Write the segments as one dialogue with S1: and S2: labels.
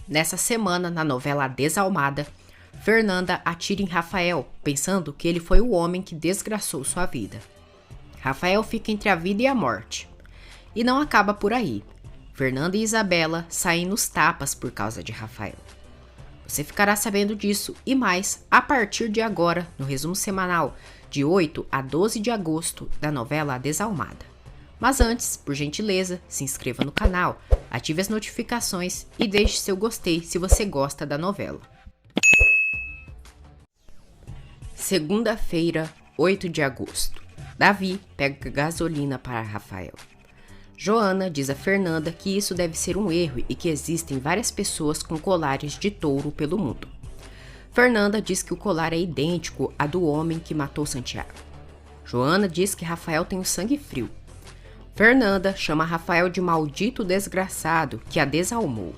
S1: Nessa semana, na novela A Desalmada, Fernanda atira em Rafael, pensando que ele foi o homem que desgraçou sua vida. Rafael fica entre a vida e a morte. E não acaba por aí. Fernanda e Isabela saem nos tapas por causa de Rafael. Você ficará sabendo disso e mais a partir de agora, no resumo semanal de 8 a 12 de agosto da novela A Desalmada. Mas antes, por gentileza, se inscreva no canal, ative as notificações e deixe seu gostei se você gosta da novela. Segunda-feira, 8 de agosto. Davi pega gasolina para Rafael. Joana diz a Fernanda que isso deve ser um erro e que existem várias pessoas com colares de touro pelo mundo. Fernanda diz que o colar é idêntico ao do homem que matou Santiago. Joana diz que Rafael tem o sangue frio. Fernanda chama Rafael de maldito desgraçado que a desalmou.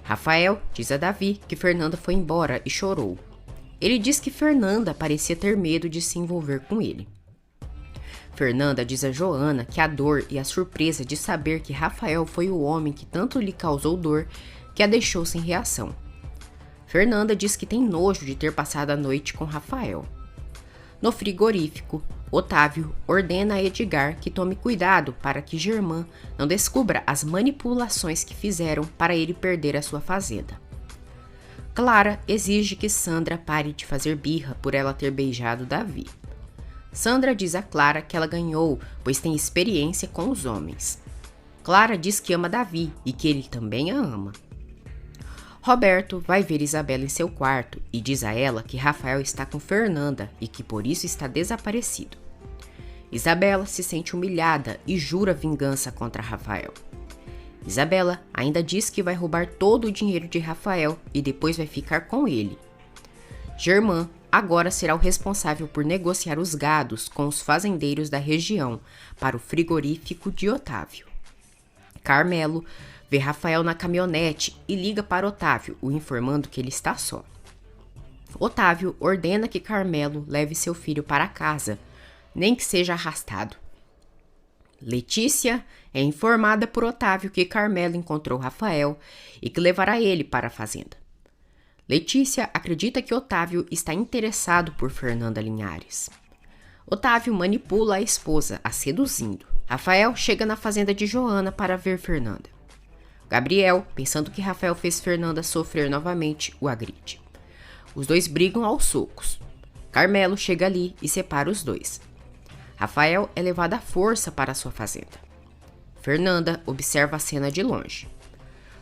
S1: Rafael diz a Davi que Fernanda foi embora e chorou. Ele diz que Fernanda parecia ter medo de se envolver com ele. Fernanda diz a Joana que a dor e a surpresa de saber que Rafael foi o homem que tanto lhe causou dor que a deixou sem reação. Fernanda diz que tem nojo de ter passado a noite com Rafael. No frigorífico, Otávio ordena a Edgar que tome cuidado para que Germán não descubra as manipulações que fizeram para ele perder a sua fazenda. Clara exige que Sandra pare de fazer birra por ela ter beijado Davi. Sandra diz a Clara que ela ganhou, pois tem experiência com os homens. Clara diz que ama Davi e que ele também a ama. Roberto vai ver Isabela em seu quarto e diz a ela que Rafael está com Fernanda e que por isso está desaparecido. Isabela se sente humilhada e jura vingança contra Rafael. Isabela ainda diz que vai roubar todo o dinheiro de Rafael e depois vai ficar com ele. Germán agora será o responsável por negociar os gados com os fazendeiros da região para o frigorífico de Otávio. Carmelo vê Rafael na caminhonete e liga para Otávio, o informando que ele está só. Otávio ordena que Carmelo leve seu filho para casa, nem que seja arrastado. Letícia é informada por Otávio que Carmelo encontrou Rafael e que levará ele para a fazenda. Letícia acredita que Otávio está interessado por Fernanda Linhares. Otávio manipula a esposa, a seduzindo. Rafael chega na fazenda de Joana para ver Fernanda. Gabriel, pensando que Rafael fez Fernanda sofrer novamente, o agride. Os dois brigam aos socos. Carmelo chega ali e separa os dois. Rafael é levado à força para sua fazenda. Fernanda observa a cena de longe.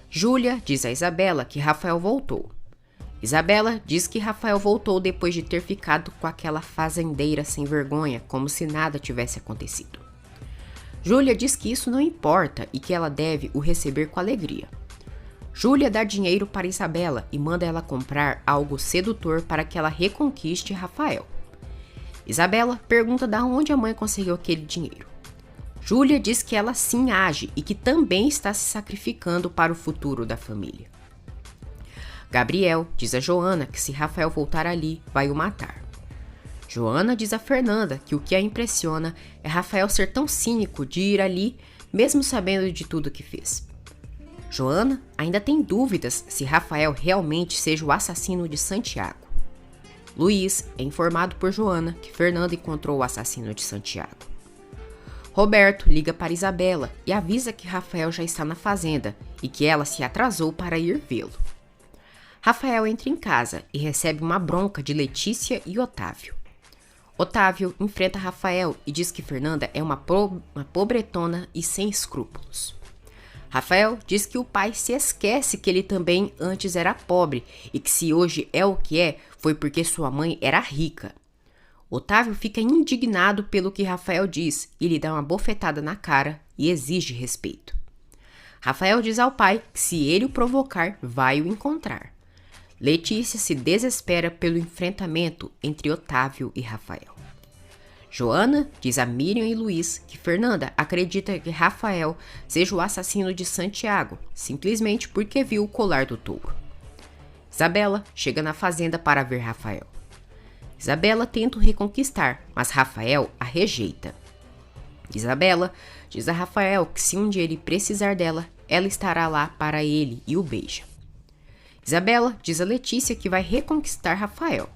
S1: Júlia diz a Isabela que Rafael voltou. Isabela diz que Rafael voltou depois de ter ficado com aquela fazendeira sem vergonha, como se nada tivesse acontecido. Júlia diz que isso não importa e que ela deve o receber com alegria. Júlia dá dinheiro para Isabela e manda ela comprar algo sedutor para que ela reconquiste Rafael. Isabela pergunta de onde a mãe conseguiu aquele dinheiro. Júlia diz que ela sim age e que também está se sacrificando para o futuro da família. Gabriel diz a Joana que se Rafael voltar ali, vai o matar. Joana diz a Fernanda que o que a impressiona é Rafael ser tão cínico de ir ali, mesmo sabendo de tudo que fez. Joana ainda tem dúvidas se Rafael realmente seja o assassino de Santiago. Luiz é informado por Joana que Fernanda encontrou o assassino de Santiago. Roberto liga para Isabela e avisa que Rafael já está na fazenda e que ela se atrasou para ir vê-lo. Rafael entra em casa e recebe uma bronca de Letícia e Otávio. Otávio enfrenta Rafael e diz que Fernanda é uma pobretona e sem escrúpulos. Rafael diz que o pai se esquece que ele também antes era pobre e que se hoje é o que é, foi porque sua mãe era rica. Otávio fica indignado pelo que Rafael diz e lhe dá uma bofetada na cara e exige respeito. Rafael diz ao pai que se ele o provocar, vai o encontrar. Letícia se desespera pelo enfrentamento entre Otávio e Rafael. Joana diz a Miriam e Luiz que Fernanda acredita que Rafael seja o assassino de Santiago, simplesmente porque viu o colar do touro. Isabela chega na fazenda para ver Rafael. Isabela tenta o reconquistar, mas Rafael a rejeita. Isabela diz a Rafael que se um dia ele precisar dela, ela estará lá para ele e o beija. Isabela diz a Letícia que vai reconquistar Rafael.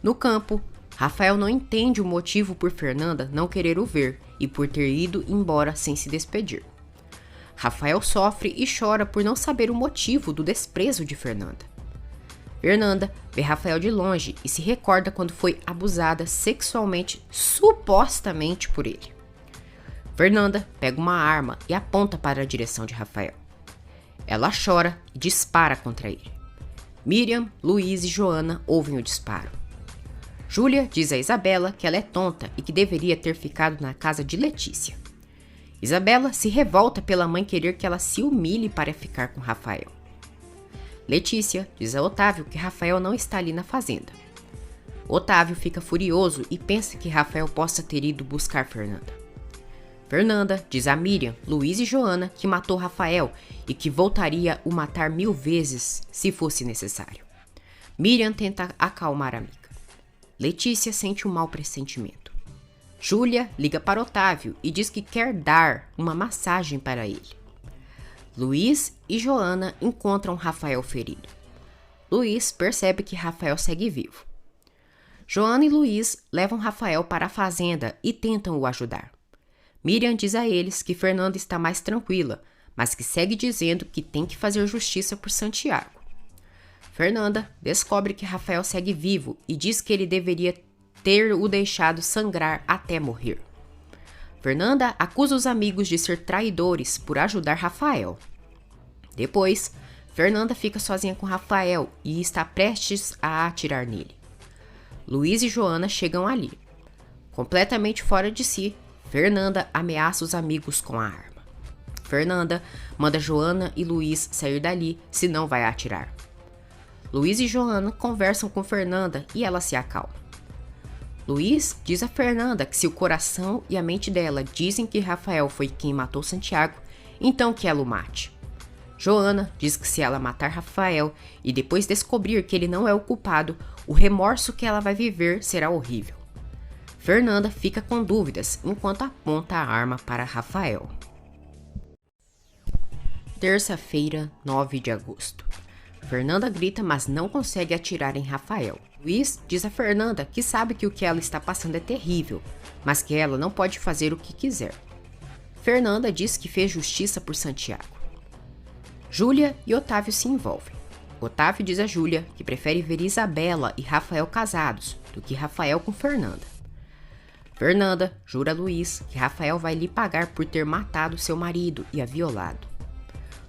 S1: No campo, Rafael não entende o motivo por Fernanda não querer o ver e por ter ido embora sem se despedir. Rafael sofre e chora por não saber o motivo do desprezo de Fernanda. Fernanda vê Rafael de longe e se recorda quando foi abusada sexualmente, supostamente por ele. Fernanda pega uma arma e aponta para a direção de Rafael. Ela chora e dispara contra ele. Miriam, Luiz e Joana ouvem o disparo. Júlia diz a Isabela que ela é tonta e que deveria ter ficado na casa de Letícia. Isabela se revolta pela mãe querer que ela se humilhe para ficar com Rafael. Letícia diz a Otávio que Rafael não está ali na fazenda. Otávio fica furioso e pensa que Rafael possa ter ido buscar Fernanda. Fernanda diz a Miriam, Luiz e Joana que matou Rafael e que voltaria o matar 1000 vezes se fosse necessário. Miriam tenta acalmar a amiga. Letícia sente um mau pressentimento. Júlia liga para Otávio e diz que quer dar uma massagem para ele. Luiz e Joana encontram Rafael ferido. Luiz percebe que Rafael segue vivo. Joana e Luiz levam Rafael para a fazenda e tentam o ajudar. Miriam diz a eles que Fernanda está mais tranquila, mas que segue dizendo que tem que fazer justiça por Santiago. Fernanda descobre que Rafael segue vivo e diz que ele deveria ter o deixado sangrar até morrer. Fernanda acusa os amigos de ser traidores por ajudar Rafael. Depois, Fernanda fica sozinha com Rafael e está prestes a atirar nele. Luiz e Joana chegam ali. Completamente fora de si, Fernanda ameaça os amigos com a arma. Fernanda manda Joana e Luiz sair dali, senão vai atirar. Luiz e Joana conversam com Fernanda e ela se acalma. Luiz diz a Fernanda que se o coração e a mente dela dizem que Rafael foi quem matou Santiago, então que ela o mate. Joana diz que se ela matar Rafael e depois descobrir que ele não é o culpado, o remorso que ela vai viver será horrível. Fernanda fica com dúvidas enquanto aponta a arma para Rafael. Terça-feira, 9 de agosto. Fernanda grita, mas não consegue atirar em Rafael. Luiz diz a Fernanda que sabe que o que ela está passando é terrível, mas que ela não pode fazer o que quiser. Fernanda diz que fez justiça por Santiago. Júlia e Otávio se envolvem. Otávio diz a Júlia que prefere ver Isabela e Rafael casados do que Rafael com Fernanda. Fernanda jura a Luiz que Rafael vai lhe pagar por ter matado seu marido e a violado.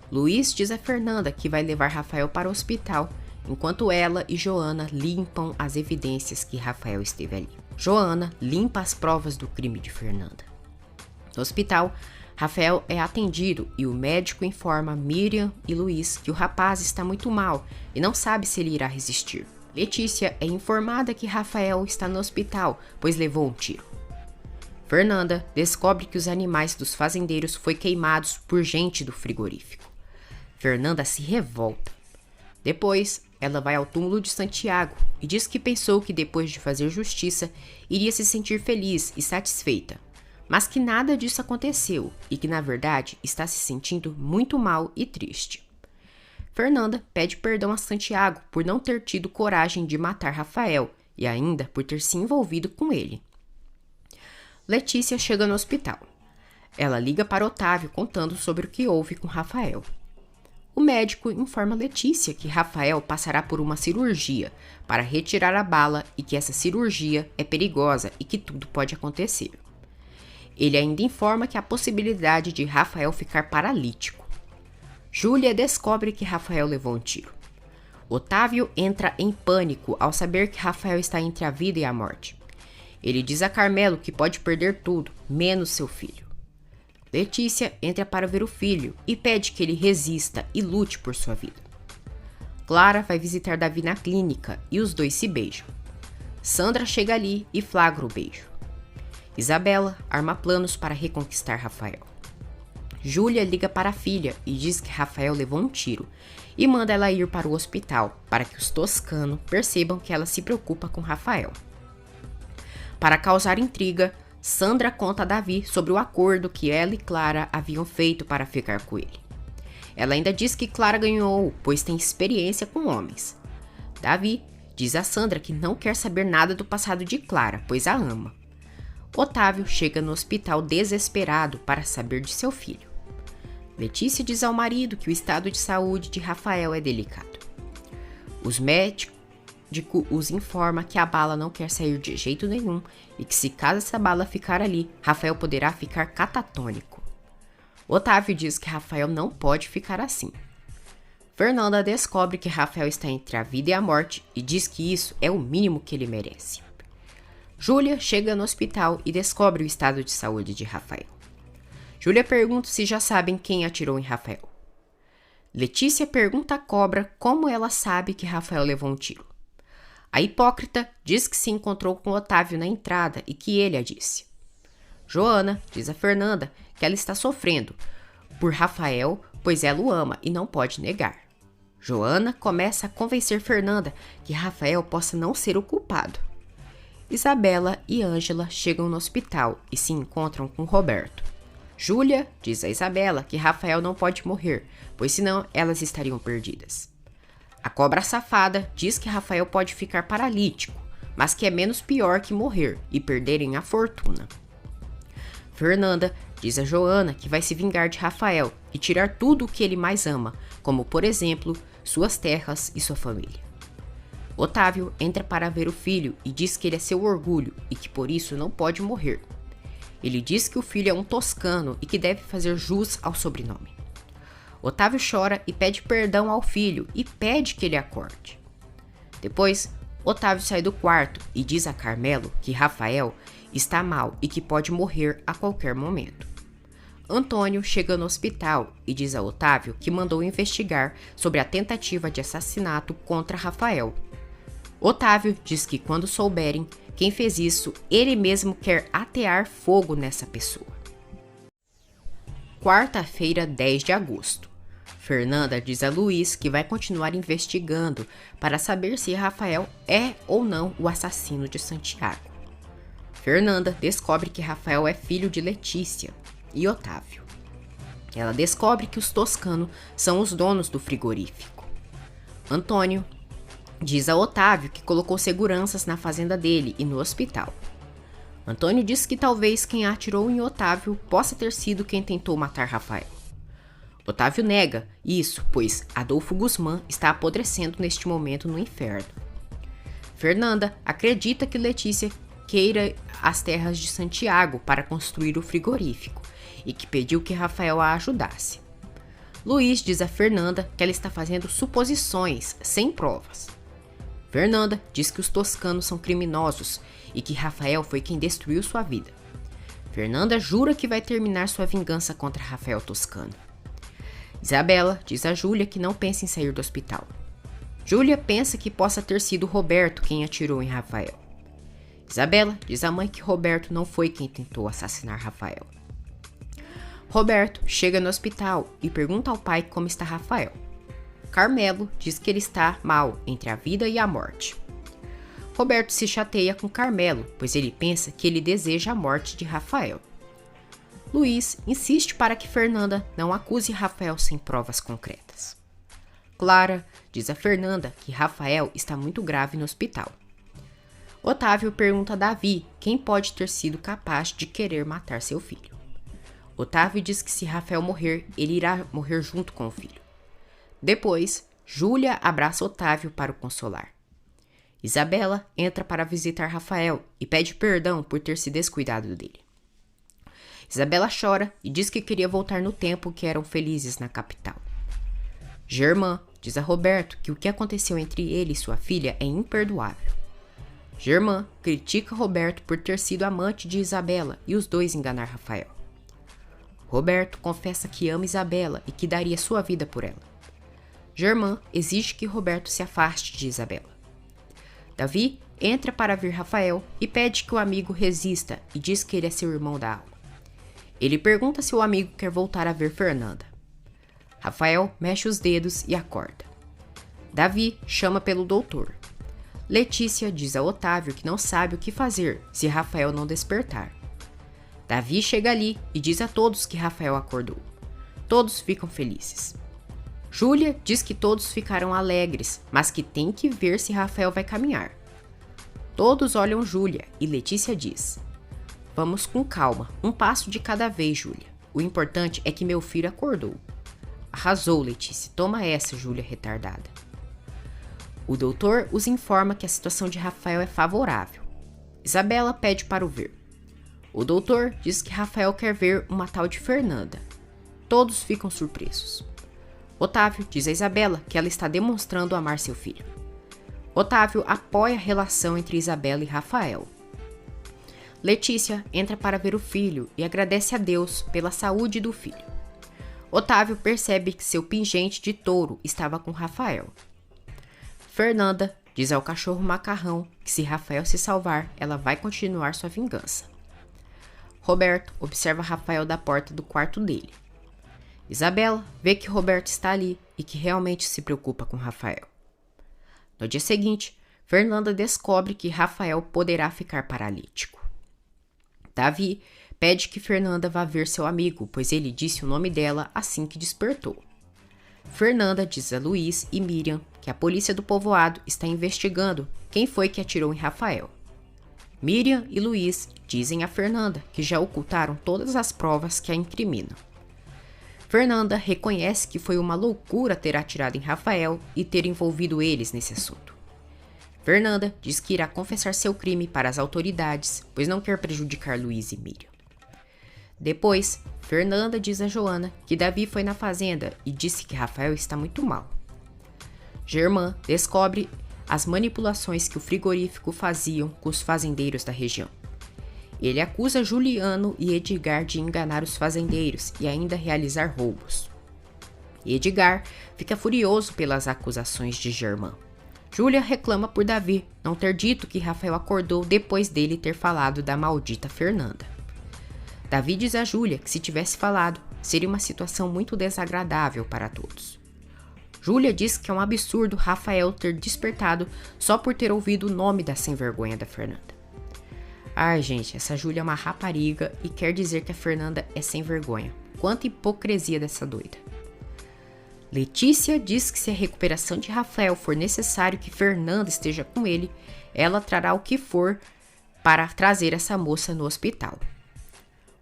S1: Luiz diz a Fernanda que vai levar Rafael para o hospital, enquanto ela e Joana limpam as evidências que Rafael esteve ali. Joana limpa as provas do crime de Fernanda. No hospital, Rafael é atendido e o médico informa Miriam e Luiz que o rapaz está muito mal e não sabe se ele irá resistir. Letícia é informada que Rafael está no hospital, pois levou um tiro. Fernanda descobre que os animais dos fazendeiros foram queimados por gente do frigorífico. Fernanda se revolta. Depois, ela vai ao túmulo de Santiago e diz que pensou que depois de fazer justiça, iria se sentir feliz e satisfeita, mas que nada disso aconteceu e que, na verdade, está se sentindo muito mal e triste. Fernanda pede perdão a Santiago por não ter tido coragem de matar Rafael e ainda por ter se envolvido com ele. Letícia chega no hospital. Ela liga para Otávio contando sobre o que houve com Rafael. O médico informa Letícia que Rafael passará por uma cirurgia para retirar a bala e que essa cirurgia é perigosa e que tudo pode acontecer. Ele ainda informa que há a possibilidade de Rafael ficar paralítico. Júlia descobre que Rafael levou um tiro. Otávio entra em pânico ao saber que Rafael está entre a vida e a morte. Ele diz a Carmelo que pode perder tudo, menos seu filho. Letícia entra para ver o filho e pede que ele resista e lute por sua vida. Clara vai visitar Davi na clínica e os dois se beijam. Sandra chega ali e flagra o beijo. Isabela arma planos para reconquistar Rafael. Júlia liga para a filha e diz que Rafael levou um tiro e manda ela ir para o hospital para que os Toscano percebam que ela se preocupa com Rafael. Para causar intriga, Sandra conta a Davi sobre o acordo que ela e Clara haviam feito para ficar com ele. Ela ainda diz que Clara ganhou, pois tem experiência com homens. Davi diz a Sandra que não quer saber nada do passado de Clara, pois a ama. Otávio chega no hospital desesperado para saber de seu filho. Letícia diz ao marido que o estado de saúde de Rafael é delicado. Os médicos os informa que a bala não quer sair de jeito nenhum e que se caso essa bala ficar ali, Rafael poderá ficar catatônico. Otávio diz que Rafael não pode ficar assim. Fernanda descobre que Rafael está entre a vida e a morte e diz que isso é o mínimo que ele merece. Júlia chega no hospital e descobre o estado de saúde de Rafael. Júlia pergunta se já sabem quem atirou em Rafael. Letícia pergunta à cobra como ela sabe que Rafael levou um tiro. A hipócrita diz que se encontrou com Otávio na entrada e que ele a disse. Joana diz a Fernanda que ela está sofrendo por Rafael, pois ela o ama e não pode negar. Joana começa a convencer Fernanda que Rafael possa não ser o culpado. Isabela e Ângela chegam no hospital e se encontram com Roberto. Júlia diz a Isabela que Rafael não pode morrer, pois senão elas estariam perdidas. A cobra safada diz que Rafael pode ficar paralítico, mas que é menos pior que morrer e perderem a fortuna. Fernanda diz a Joana que vai se vingar de Rafael e tirar tudo o que ele mais ama, como, por exemplo, suas terras e sua família. Otávio entra para ver o filho e diz que ele é seu orgulho e que por isso não pode morrer. Ele diz que o filho é um toscano e que deve fazer jus ao sobrenome. Otávio chora e pede perdão ao filho e pede que ele acorde. Depois, Otávio sai do quarto e diz a Carmelo que Rafael está mal e que pode morrer a qualquer momento. Antônio chega no hospital e diz a Otávio que mandou investigar sobre a tentativa de assassinato contra Rafael. Otávio diz que quando souberem quem fez isso, ele mesmo quer atear fogo nessa pessoa. Quarta-feira, 10 de agosto. Fernanda diz a Luiz que vai continuar investigando para saber se Rafael é ou não o assassino de Santiago. Fernanda descobre que Rafael é filho de Letícia e Otávio. Ela descobre que os Toscano são os donos do frigorífico. Antônio diz a Otávio que colocou seguranças na fazenda dele e no hospital. Antônio diz que talvez quem atirou em Otávio possa ter sido quem tentou matar Rafael. Otávio nega isso, pois Adolfo Guzmán está apodrecendo neste momento no inferno. Fernanda acredita que Letícia queira as terras de Santiago para construir o frigorífico e que pediu que Rafael a ajudasse. Luiz diz a Fernanda que ela está fazendo suposições, sem provas. Fernanda diz que os toscanos são criminosos e que Rafael foi quem destruiu sua vida. Fernanda jura que vai terminar sua vingança contra Rafael Toscano. Isabela diz a Júlia que não pensa em sair do hospital. Júlia pensa que possa ter sido Roberto quem atirou em Rafael. Isabela diz à mãe que Roberto não foi quem tentou assassinar Rafael. Roberto chega no hospital e pergunta ao pai como está Rafael. Carmelo diz que ele está mal entre a vida e a morte. Roberto se chateia com Carmelo, pois ele pensa que ele deseja a morte de Rafael. Luiz insiste para que Fernanda não acuse Rafael sem provas concretas. Clara diz a Fernanda que Rafael está muito grave no hospital. Otávio pergunta a Davi quem pode ter sido capaz de querer matar seu filho. Otávio diz que se Rafael morrer, ele irá morrer junto com o filho. Depois, Júlia abraça Otávio para o consolar. Isabela entra para visitar Rafael e pede perdão por ter se descuidado dele. Isabela chora e diz que queria voltar no tempo que eram felizes na capital. Germã diz a Roberto que o que aconteceu entre ele e sua filha é imperdoável. Germã critica Roberto por ter sido amante de Isabela e os dois enganar Rafael. Roberto confessa que ama Isabela e que daria sua vida por ela. Germã exige que Roberto se afaste de Isabela. Davi entra para ver Rafael e pede que o amigo resista e diz que ele é seu irmão da alma. Ele pergunta se o amigo quer voltar a ver Fernanda. Rafael mexe os dedos e acorda. Davi chama pelo doutor. Letícia diz a Otávio que não sabe o que fazer se Rafael não despertar. Davi chega ali e diz a todos que Rafael acordou. Todos ficam felizes. Júlia diz que todos ficaram alegres, mas que tem que ver se Rafael vai caminhar. Todos olham Júlia e Letícia diz: "Vamos com calma, um passo de cada vez, Júlia. O importante é que meu filho acordou." "Arrasou, Letícia. Toma essa, Júlia retardada." O doutor os informa que a situação de Rafael é favorável. Isabela pede para o ver. O doutor diz que Rafael quer ver uma tal de Fernanda. Todos ficam surpresos. Otávio diz a Isabela que ela está demonstrando amar seu filho. Otávio apoia a relação entre Isabela e Rafael. Letícia entra para ver o filho e agradece a Deus pela saúde do filho. Otávio percebe que seu pingente de touro estava com Rafael. Fernanda diz ao cachorro Macarrão que se Rafael se salvar, ela vai continuar sua vingança. Roberto observa Rafael da porta do quarto dele. Isabela vê que Roberto está ali e que realmente se preocupa com Rafael. No dia seguinte, Fernanda descobre que Rafael poderá ficar paralítico. Davi pede que Fernanda vá ver seu amigo, pois ele disse o nome dela assim que despertou. Fernanda diz a Luiz e Miriam que a polícia do povoado está investigando quem foi que atirou em Rafael. Miriam e Luiz dizem a Fernanda que já ocultaram todas as provas que a incriminam. Fernanda reconhece que foi uma loucura ter atirado em Rafael e ter envolvido eles nesse assunto. Fernanda diz que irá confessar seu crime para as autoridades, pois não quer prejudicar Luiz e Miriam. Depois, Fernanda diz a Joana que Davi foi na fazenda e disse que Rafael está muito mal. Germã descobre as manipulações que o frigorífico faziam com os fazendeiros da região. Ele acusa Juliano e Edgar de enganar os fazendeiros e ainda realizar roubos. Edgar fica furioso pelas acusações de Germã. Júlia reclama por Davi não ter dito que Rafael acordou depois dele ter falado da maldita Fernanda. Davi diz a Júlia que se tivesse falado, seria uma situação muito desagradável para todos. Júlia diz que é um absurdo Rafael ter despertado só por ter ouvido o nome da sem-vergonha da Fernanda. Ai, gente, essa Júlia é uma rapariga e quer dizer que a Fernanda é sem vergonha. Quanta hipocrisia dessa doida. Letícia diz que se a recuperação de Rafael for necessário que Fernanda esteja com ele, ela trará o que for para trazer essa moça no hospital.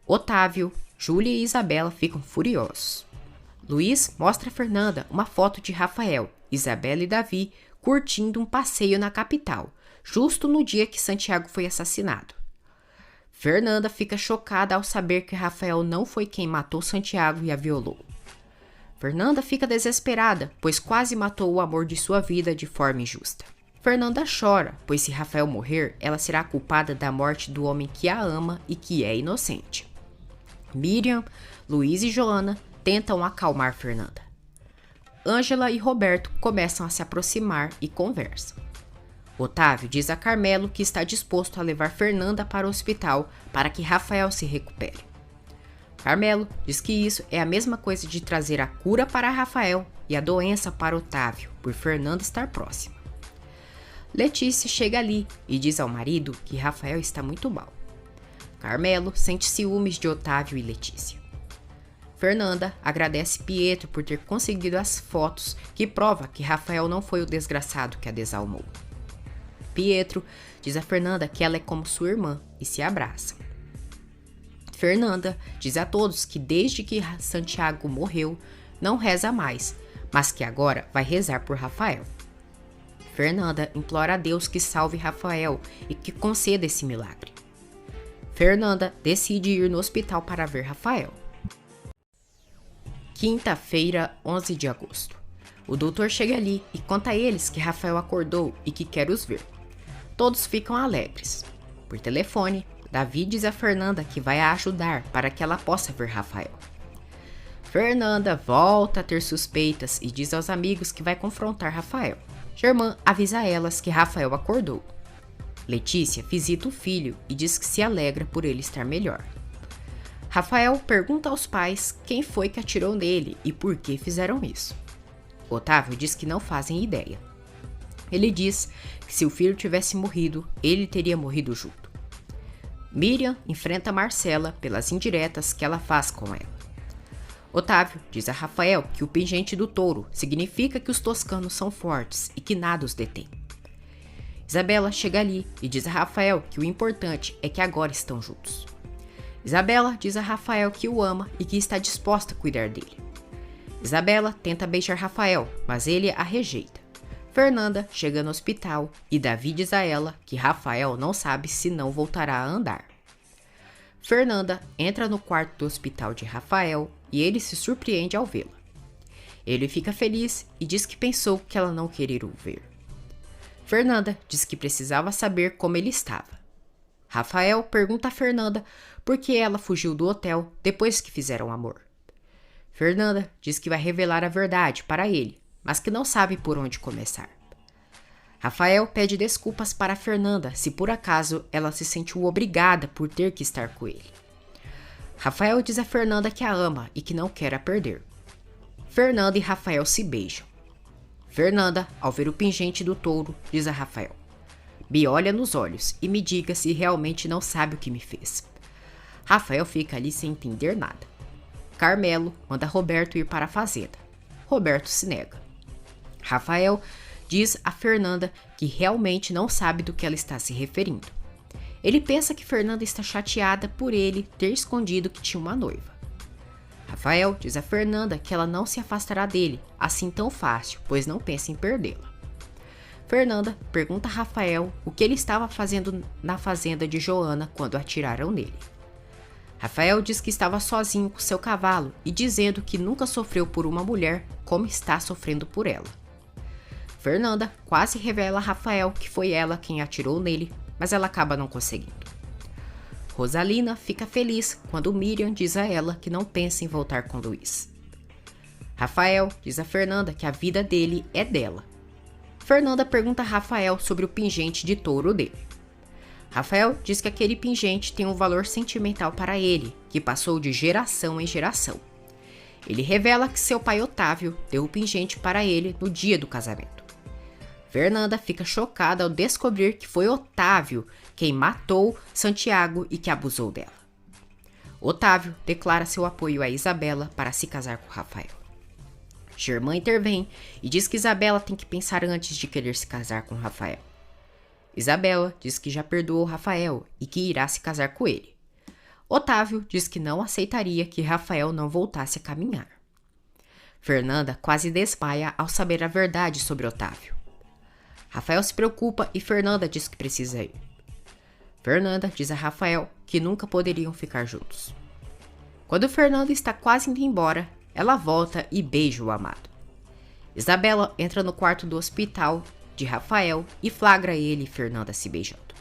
S1: Otávio, Júlia e Isabela ficam furiosos. Luiz mostra a Fernanda uma foto de Rafael, Isabela e Davi curtindo um passeio na capital, justo no dia que Santiago foi assassinado. Fernanda fica chocada ao saber que Rafael não foi quem matou Santiago e a violou. Fernanda fica desesperada, pois quase matou o amor de sua vida de forma injusta. Fernanda chora, pois se Rafael morrer, ela será culpada da morte do homem que a ama e que é inocente. Miriam, Luiz e Joana tentam acalmar Fernanda. Ângela e Roberto começam a se aproximar e conversam. Otávio diz a Carmelo que está disposto a levar Fernanda para o hospital para que Rafael se recupere. Carmelo diz que isso é a mesma coisa de trazer a cura para Rafael e a doença para Otávio, por Fernanda estar próxima. Letícia chega ali e diz ao marido que Rafael está muito mal. Carmelo sente ciúmes de Otávio e Letícia. Fernanda agradece Pietro por ter conseguido as fotos que prova que Rafael não foi o desgraçado que a desalmou. Pietro diz a Fernanda que ela é como sua irmã e se abraçam. Fernanda diz a todos que desde que Santiago morreu, não reza mais, mas que agora vai rezar por Rafael. Fernanda implora a Deus que salve Rafael e que conceda esse milagre. Fernanda decide ir no hospital para ver Rafael. Quinta-feira, 11 de agosto. O doutor chega ali e conta a eles que Rafael acordou e que quer os ver. Todos ficam alegres. Por telefone, Davi diz a Fernanda que vai a ajudar para que ela possa ver Rafael. Fernanda volta a ter suspeitas e diz aos amigos que vai confrontar Rafael. Germã avisa a elas que Rafael acordou. Letícia visita o filho e diz que se alegra por ele estar melhor. Rafael pergunta aos pais quem foi que atirou nele e por que fizeram isso. Otávio diz que não fazem ideia. Ele diz que se o filho tivesse morrido, ele teria morrido junto. Miriam enfrenta Marcela pelas indiretas que ela faz com ela. Otávio diz a Rafael que o pingente do touro significa que os toscanos são fortes e que nada os detém. Isabela chega ali e diz a Rafael que o importante é que agora estão juntos. Isabela diz a Rafael que o ama e que está disposta a cuidar dele. Isabela tenta beijar Rafael, mas ele a rejeita. Fernanda chega no hospital e Davi diz a ela que Rafael não sabe se não voltará a andar. Fernanda entra no quarto do hospital de Rafael e ele se surpreende ao vê-la. Ele fica feliz e diz que pensou que ela não queria o ver. Fernanda diz que precisava saber como ele estava. Rafael pergunta a Fernanda por que ela fugiu do hotel depois que fizeram amor. Fernanda diz que vai revelar a verdade para ele, mas que não sabe por onde começar. Rafael pede desculpas para Fernanda se por acaso ela se sentiu obrigada por ter que estar com ele. Rafael diz a Fernanda que a ama e que não quer a perder. Fernanda e Rafael se beijam. Fernanda, ao ver o pingente do touro, diz a Rafael: "Me olha nos olhos e me diga se realmente não sabe o que me fez." Rafael fica ali sem entender nada. Carmelo manda Roberto ir para a fazenda. Roberto se nega. Rafael diz a Fernanda que realmente não sabe do que ela está se referindo. Ele pensa que Fernanda está chateada por ele ter escondido que tinha uma noiva. Rafael diz a Fernanda que ela não se afastará dele assim tão fácil, pois não pensa em perdê-la. Fernanda pergunta a Rafael o que ele estava fazendo na fazenda de Joana quando atiraram nele. Rafael diz que estava sozinho com seu cavalo e dizendo que nunca sofreu por uma mulher como está sofrendo por ela. Fernanda quase revela a Rafael que foi ela quem atirou nele, mas ela acaba não conseguindo. Rosalina fica feliz quando Miriam diz a ela que não pensa em voltar com Luiz. Rafael diz a Fernanda que a vida dele é dela. Fernanda pergunta a Rafael sobre o pingente de touro dele. Rafael diz que aquele pingente tem um valor sentimental para ele, que passou de geração em geração. Ele revela que seu pai Otávio deu o pingente para ele no dia do casamento. Fernanda fica chocada ao descobrir que foi Otávio quem matou Santiago e que abusou dela. Otávio declara seu apoio a Isabela para se casar com Rafael. Germã intervém e diz que Isabela tem que pensar antes de querer se casar com Rafael. Isabela diz que já perdoou Rafael e que irá se casar com ele. Otávio diz que não aceitaria que Rafael não voltasse a caminhar. Fernanda quase desmaia ao saber a verdade sobre Otávio. Rafael se preocupa e Fernanda diz que precisa ir. Fernanda diz a Rafael que nunca poderiam ficar juntos. Quando Fernanda está quase indo embora, ela volta e beija o amado. Isabela entra no quarto do hospital de Rafael e flagra ele e Fernanda se beijando.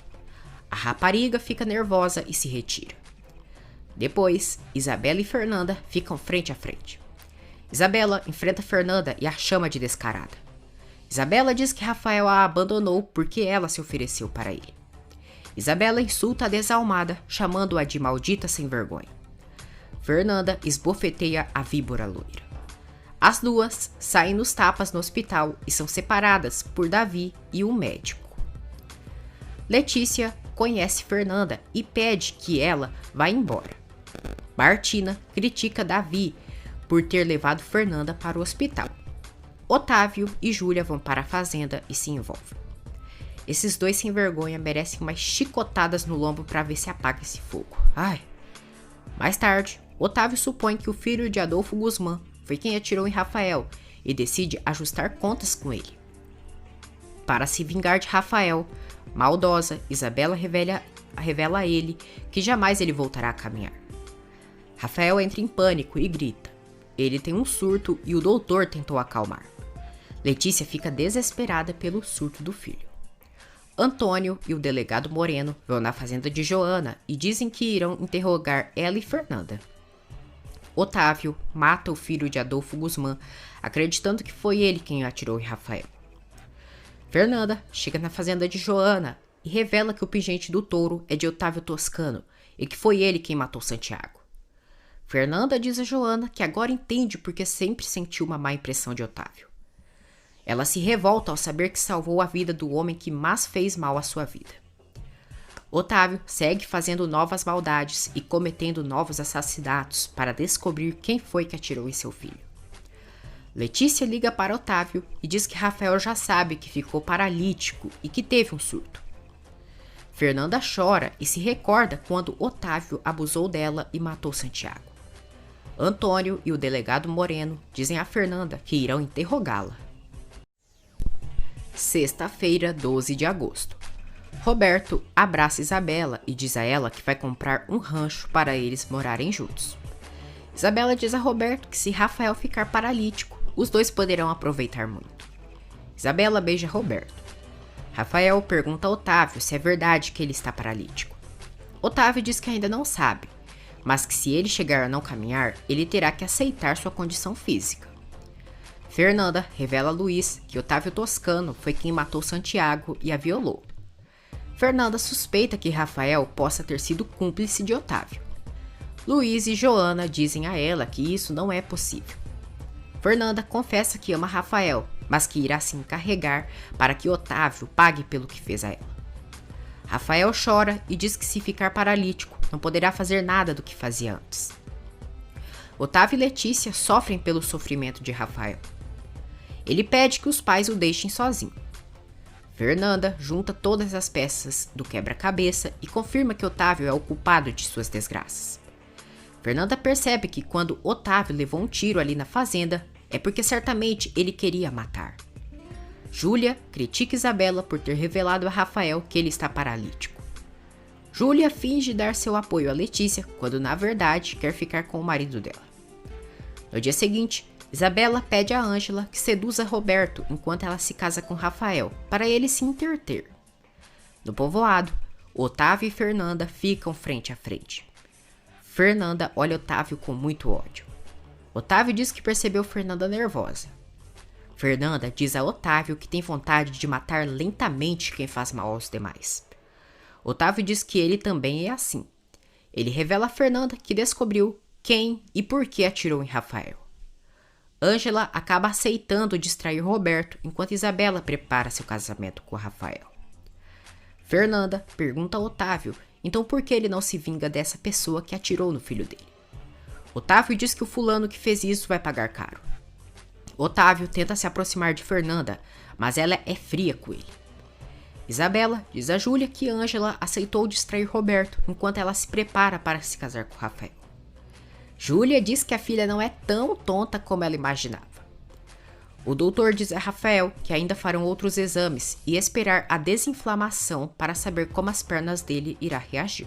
S1: A rapariga fica nervosa e se retira. Depois, Isabela e Fernanda ficam frente a frente. Isabela enfrenta Fernanda e a chama de descarada. Isabela diz que Rafael a abandonou porque ela se ofereceu para ele. Isabela insulta a desalmada, chamando-a de maldita sem vergonha. Fernanda esbofeteia a víbora loira. As duas saem nos tapas no hospital e são separadas por Davi e um médico. Letícia conhece Fernanda e pede que ela vá embora. Martina critica Davi por ter levado Fernanda para o hospital. Otávio e Júlia vão para a fazenda e se envolvem. Esses dois sem vergonha merecem umas chicotadas no lombo para ver se apaga esse fogo. Ai. Mais tarde, Otávio supõe que o filho de Adolfo Guzmán foi quem atirou em Rafael e decide ajustar contas com ele. Para se vingar de Rafael, maldosa, Isabela revela a ele que jamais ele voltará a caminhar. Rafael entra em pânico e grita. Ele tem um surto e o doutor tentou acalmar. Letícia fica desesperada pelo surto do filho. Antônio e o delegado Moreno vão na fazenda de Joana e dizem que irão interrogar ela e Fernanda. Otávio mata o filho de Adolfo Guzmán, acreditando que foi ele quem atirou em Rafael. Fernanda chega na fazenda de Joana e revela que o pingente do touro é de Otávio Toscano e que foi ele quem matou Santiago. Fernanda diz a Joana que agora entende porque sempre sentiu uma má impressão de Otávio. Ela se revolta ao saber que salvou a vida do homem que mais fez mal à sua vida. Otávio segue fazendo novas maldades e cometendo novos assassinatos para descobrir quem foi que atirou em seu filho. Letícia liga para Otávio e diz que Rafael já sabe que ficou paralítico e que teve um surto. Fernanda chora e se recorda quando Otávio abusou dela e matou Santiago. Antônio e o delegado Moreno dizem a Fernanda que irão interrogá-la. Sexta-feira, 12 de agosto. Roberto abraça Isabela e diz a ela que vai comprar um rancho para eles morarem juntos. Isabela diz a Roberto que se Rafael ficar paralítico, os dois poderão aproveitar muito. Isabela beija Roberto. Rafael pergunta a Otávio se é verdade que ele está paralítico. Otávio diz que ainda não sabe, mas que se ele chegar a não caminhar, ele terá que aceitar sua condição física. Fernanda revela a Luiz que Otávio Toscano foi quem matou Santiago e a violou. Fernanda suspeita que Rafael possa ter sido cúmplice de Otávio. Luiz e Joana dizem a ela que isso não é possível. Fernanda confessa que ama Rafael, mas que irá se encarregar para que Otávio pague pelo que fez a ela. Rafael chora e diz que se ficar paralítico, não poderá fazer nada do que fazia antes. Otávio e Letícia sofrem pelo sofrimento de Rafael. Ele pede que os pais o deixem sozinho. Fernanda junta todas as peças do quebra-cabeça e confirma que Otávio é o culpado de suas desgraças. Fernanda percebe que quando Otávio levou um tiro ali na fazenda, é porque certamente ele queria matar. Júlia critica Isabela por ter revelado a Rafael que ele está paralítico. Júlia finge dar seu apoio a Letícia, quando na verdade quer ficar com o marido dela. No dia seguinte, Isabela pede a Ângela que seduza Roberto enquanto ela se casa com Rafael, para ele se interter. No povoado, Otávio e Fernanda ficam frente a frente. Fernanda olha Otávio com muito ódio. Otávio diz que percebeu Fernanda nervosa. Fernanda diz a Otávio que tem vontade de matar lentamente quem faz mal aos demais. Otávio diz que ele também é assim. Ele revela a Fernanda que descobriu quem e por que atirou em Rafael. Ângela acaba aceitando distrair Roberto enquanto Isabela prepara seu casamento com Rafael. Fernanda pergunta a Otávio então por que ele não se vinga dessa pessoa que atirou no filho dele. Otávio diz que o fulano que fez isso vai pagar caro. Otávio tenta se aproximar de Fernanda, mas ela é fria com ele. Isabela diz a Júlia que Ângela aceitou distrair Roberto enquanto ela se prepara para se casar com Rafael. Júlia diz que a filha não é tão tonta como ela imaginava. O doutor diz a Rafael que ainda farão outros exames e esperar a desinflamação para saber como as pernas dele irá reagir.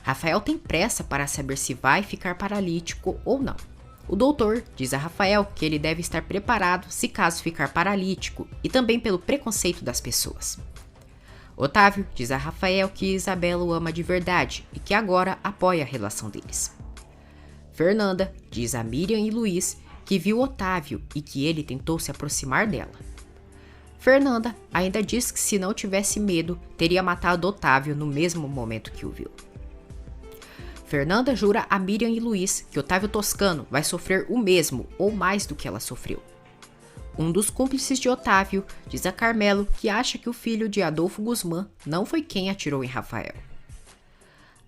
S1: Rafael tem pressa para saber se vai ficar paralítico ou não. O doutor diz a Rafael que ele deve estar preparado se caso ficar paralítico e também pelo preconceito das pessoas. Otávio diz a Rafael que Isabela o ama de verdade e que agora apoia a relação deles. Fernanda diz a Miriam e Luiz que viu Otávio e que ele tentou se aproximar dela. Fernanda ainda diz que se não tivesse medo, teria matado Otávio no mesmo momento que o viu. Fernanda jura a Miriam e Luiz que Otávio Toscano vai sofrer o mesmo ou mais do que ela sofreu. Um dos cúmplices de Otávio diz a Carmelo que acha que o filho de Adolfo Guzmán não foi quem atirou em Rafael.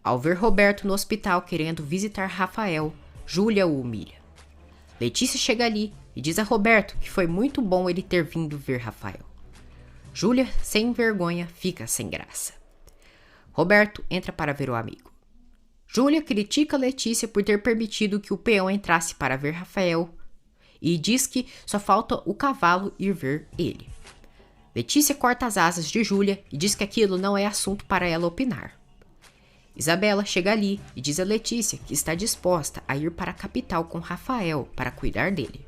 S1: Ao ver Roberto no hospital querendo visitar Rafael, Júlia o humilha. Letícia chega ali e diz a Roberto que foi muito bom ele ter vindo ver Rafael. Júlia, sem vergonha, fica sem graça. Roberto entra para ver o amigo. Júlia critica Letícia por ter permitido que o peão entrasse para ver Rafael e diz que só falta o cavalo ir ver ele. Letícia corta as asas de Júlia e diz que aquilo não é assunto para ela opinar. Isabela chega ali e diz a Letícia que está disposta a ir para a capital com Rafael para cuidar dele.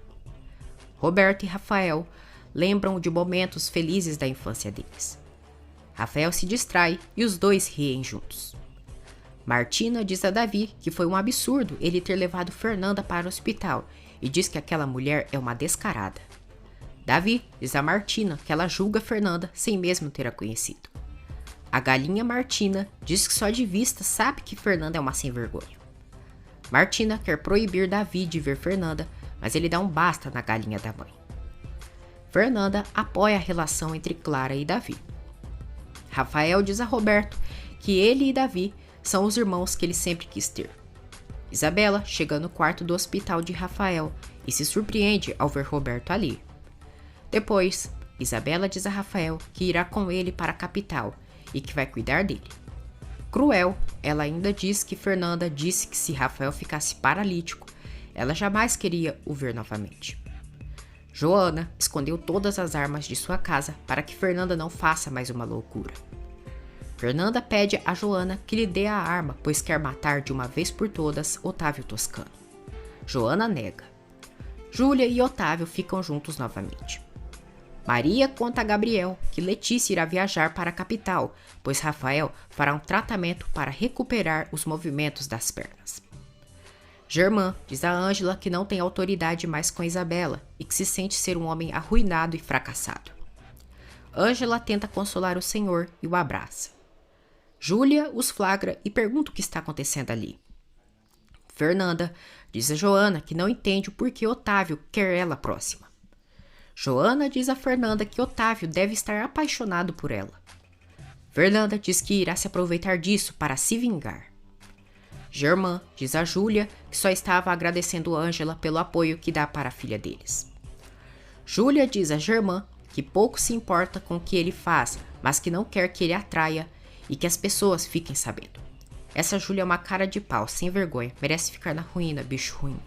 S1: Roberto e Rafael lembram de momentos felizes da infância deles. Rafael se distrai e os dois riem juntos. Martina diz a Davi que foi um absurdo ele ter levado Fernanda para o hospital e diz que aquela mulher é uma descarada. Davi diz a Martina que ela julga Fernanda sem mesmo ter a conhecido. A galinha Martina diz que só de vista sabe que Fernanda é uma sem-vergonha. Martina quer proibir Davi de ver Fernanda, mas ele dá um basta na galinha da mãe. Fernanda apoia a relação entre Clara e Davi. Rafael diz a Roberto que ele e Davi são os irmãos que ele sempre quis ter. Isabela chega no quarto do hospital de Rafael e se surpreende ao ver Roberto ali. Depois, Isabela diz a Rafael que irá com ele para a capital e que vai cuidar dele. Cruel, ela ainda diz que Fernanda disse que se Rafael ficasse paralítico, ela jamais queria o ver novamente. Joana escondeu todas as armas de sua casa para que Fernanda não faça mais uma loucura. Fernanda pede a Joana que lhe dê a arma, pois quer matar de uma vez por todas Otávio Toscano. Joana nega. Júlia e Otávio ficam juntos novamente. Maria conta a Gabriel que Letícia irá viajar para a capital, pois Rafael fará um tratamento para recuperar os movimentos das pernas. Germán diz a Ângela que não tem autoridade mais com Isabela e que se sente ser um homem arruinado e fracassado. Ângela tenta consolar o senhor e o abraça. Júlia os flagra e pergunta o que está acontecendo ali. Fernanda diz a Joana que não entende o porquê Otávio quer ela próxima. Joana diz a Fernanda que Otávio deve estar apaixonado por ela. Fernanda diz que irá se aproveitar disso para se vingar. Germán diz a Júlia que só estava agradecendo Ângela pelo apoio que dá para a filha deles. Júlia diz a Germán que pouco se importa com o que ele faz, mas que não quer que ele atraia e que as pessoas fiquem sabendo. Essa Júlia é uma cara de pau, sem vergonha, merece ficar na ruína, bicho ruim.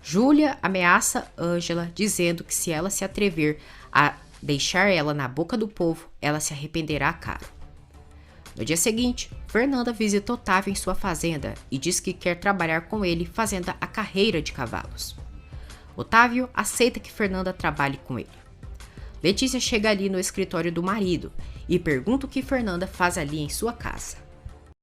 S1: Júlia ameaça Ângela, dizendo que se ela se atrever a deixar ela na boca do povo, ela se arrependerá caro. No dia seguinte, Fernanda visita Otávio em sua fazenda e diz que quer trabalhar com ele fazendo a carreira de cavalos. Otávio aceita que Fernanda trabalhe com ele. Letícia chega ali no escritório do marido e pergunta o que Fernanda faz ali em sua casa.